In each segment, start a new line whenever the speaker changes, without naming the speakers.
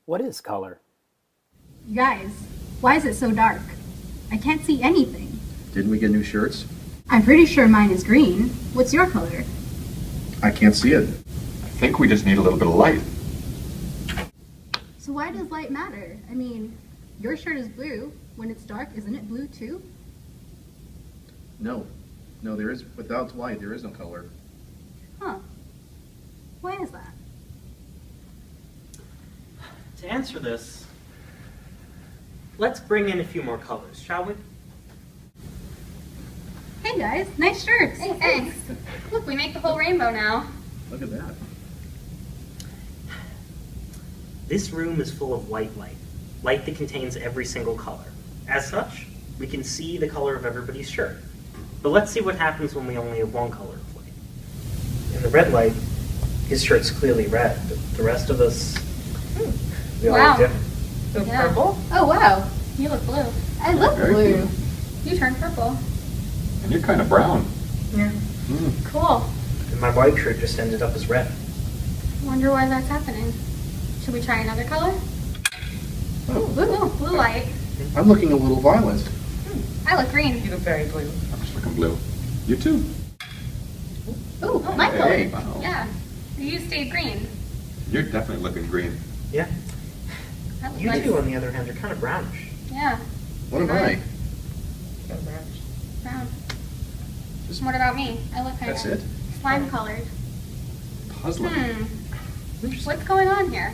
What is color?
You guys, why is it so dark? I can't see anything.
Didn't we get new shirts?
I'm pretty sure mine is green. What's your color?
I can't see it.
I think we just need a little bit of light.
So why does light matter? I mean, your shirt is blue. When it's dark, isn't it blue too?
No. No, there is, without light, there is no color.
Huh. Why is that?
To answer this, let's bring in a few more colors, shall we?
Hey guys, nice shirts.
Hey, thanks. Look, we make the whole rainbow now.
Look at that.
This room is full of white light, light that contains every single color. As such, we can see the color of everybody's shirt. But let's see what happens when we only have one color of light. In the red light, his shirt's clearly red, but the rest of us, we all
Wow.
look different.
So purple? Oh, wow. You look blue. I look
Very
blue.
cool.
You turned purple.
And you're kind of brown.
Yeah. Cool.
And my white shirt just ended up as red.
Wonder why that's happening. Should we try another color? Blue light.
I'm looking a little violet.
I look green.
You look very blue.
I'm just looking blue. You too.
Ooh, my
Hey.
color.
Wow.
Yeah. You stayed green.
You're definitely looking green.
Yeah.
That looks
You
nice.
two, on the other hand, are kind of brownish.
Yeah.
What am I?
Brown.
Just-
What about me? I look kind
That's
of
it?
slime colored.
Puzzling.
What's going on here?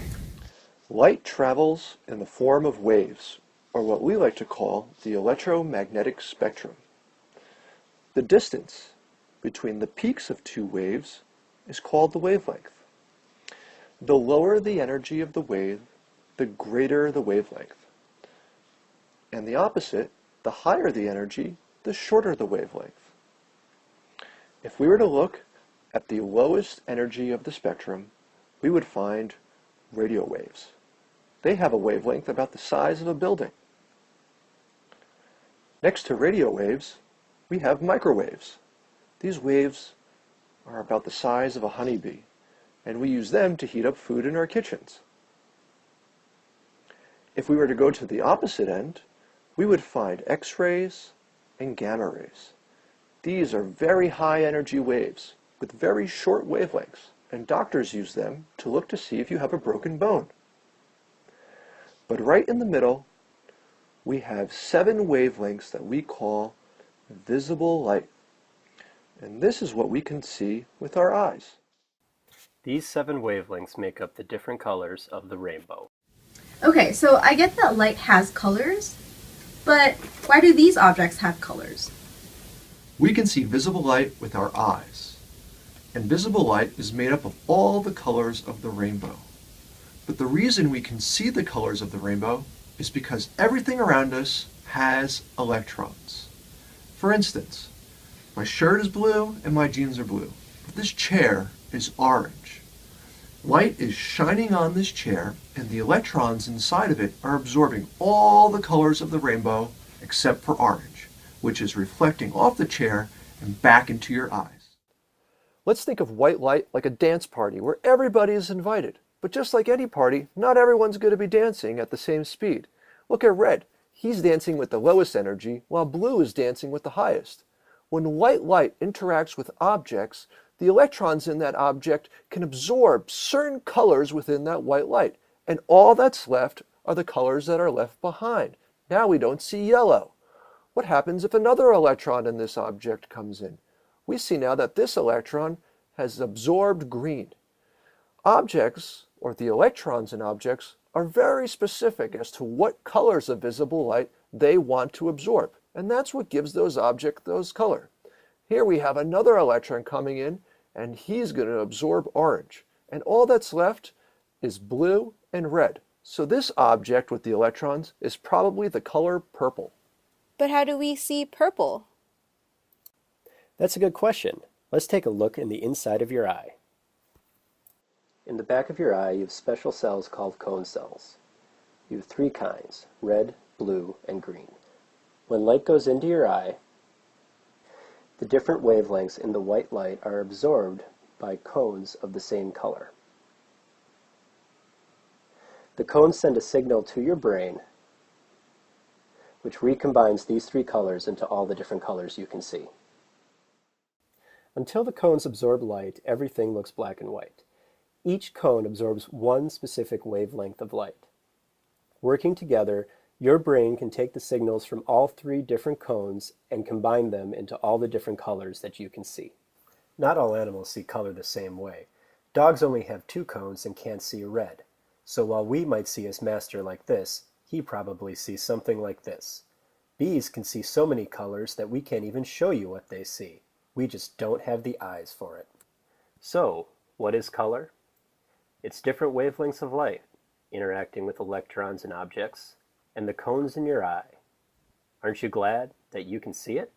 Light travels in the form of waves, or what we like to call the electromagnetic spectrum. The distance between the peaks of two waves is called the wavelength. The lower the energy of the wave, the greater the wavelength. And the opposite, the higher the energy, the shorter the wavelength. If we were to look at the lowest energy of the spectrum, we would find radio waves. They have a wavelength about the size of a building. Next to radio waves, we have microwaves. These waves are about the size of a honeybee, and we use them to heat up food in our kitchens. If we were to go to the opposite end, we would find X-rays and gamma rays. These are very high energy waves with very short wavelengths, and doctors use them to look to see if you have a broken bone. But right in the middle, we have 7 wavelengths that we call visible light. And this is what we can see with our eyes.
These 7 wavelengths make up the different colors of the rainbow.
Okay, so I get that light has colors, but why do these objects have colors?
We can see visible light with our eyes. And visible light is made up of all the colors of the rainbow. But the reason we can see the colors of the rainbow is because everything around us has electrons. For instance, my shirt is blue and my jeans are blue, but this chair is orange. Light is shining on this chair, and the electrons inside of it are absorbing all the colors of the rainbow except for orange, which is reflecting off the chair and back into your eyes. Let's think of white light like a dance party where everybody is invited. But just like any party, not everyone's going to be dancing at the same speed. Look at red. He's dancing with the lowest energy, while blue is dancing with the highest. When white light interacts with objects, the electrons in that object can absorb certain colors within that white light, and all that's left are the colors that are left behind. Now we don't see yellow. What happens if another electron in this object comes in? We see now that this electron has absorbed green. Objects, or the electrons in objects, are very specific as to what colors of visible light they want to absorb, and that's what gives those objects those color. Here we have another electron coming in, and he's going to absorb orange, and all that's left is blue and red. So this object with the electrons is probably the color purple.
But how do we see purple?
That's a good question. Let's take a look in the inside of your eye. In the back of your eye, you have special cells called cone cells. You have 3 kinds, red, blue, and green. When light goes into your eye, the different wavelengths in the white light are absorbed by cones of the same color. The cones send a signal to your brain, which recombines these three colors into all the different colors you can see. Until the cones absorb light, everything looks black and white. Each cone absorbs one specific wavelength of light. Working together, your brain can take the signals from all three different cones and combine them into all the different colors that you can see. Not all animals see color the same way. Dogs only have two cones and can't see red. So while we might see his master like this, he probably sees something like this. Bees can see so many colors that we can't even show you what they see. We just don't have the eyes for it. So, what is color? It's different wavelengths of light interacting with electrons and objects, and the cones in your eye. Aren't you glad that you can see it?